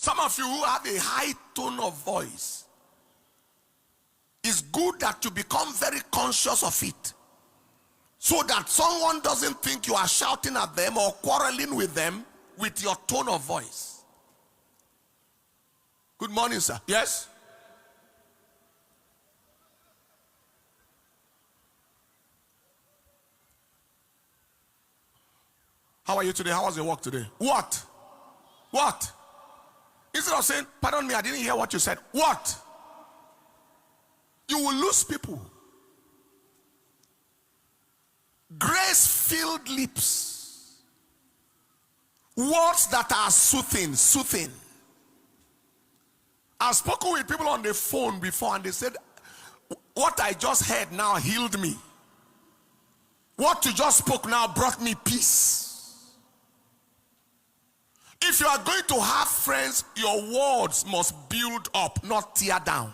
Some of you who have a high tone of voice, it's good that you become very conscious of it, so that someone doesn't think you are shouting at them or quarreling with them with your tone of voice. Good morning, sir. Yes? How are you today? How was your work today? What? What? Instead of saying, pardon me, I didn't hear what you said. What? You will lose people. Grace-filled lips. Words that are soothing, soothing. I've spoken with people on the phone before and they said, what I just heard now healed me. What you just spoke now brought me peace. If you are going to have friends, your words must build up, not tear down.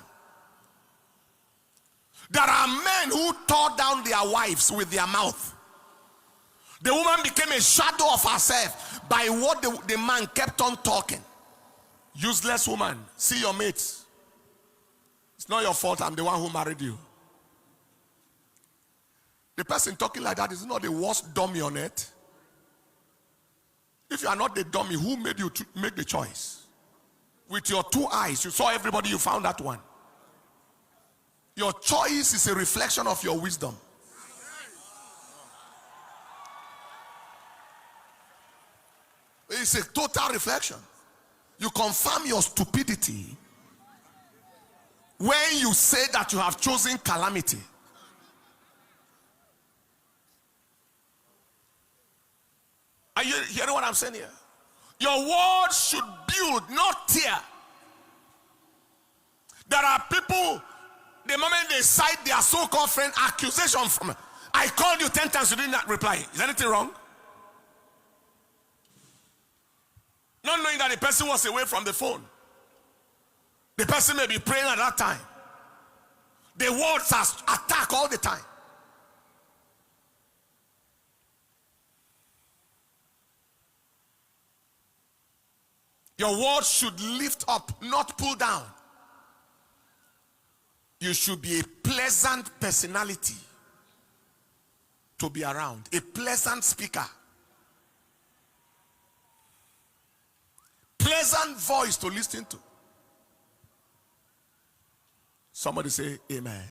There are men who tore down their wives with their mouth. The woman became a shadow of herself by what the man kept on talking. Useless woman, see your mates. It's not your fault, I'm the one who married you. The person talking like that is not the worst dummy on earth. If you are not the dummy, who made you to make the choice? With your two eyes, you saw everybody, you found that one. Your choice is a reflection of your wisdom. It's a total reflection. You confirm your stupidity when you say that you have chosen calamity. Are you hearing what I'm saying here? Your words should build, not tear. There are people, the moment they cite their so-called friend, accusation from, I called you 10 times, you did not reply. Is anything wrong? Not knowing that the person was away from the phone. The person may be praying at that time. The words are attack all the time. Your words should lift up, not pull down. You should be a pleasant personality to be around, a pleasant speaker, pleasant voice to listen to. Somebody say amen.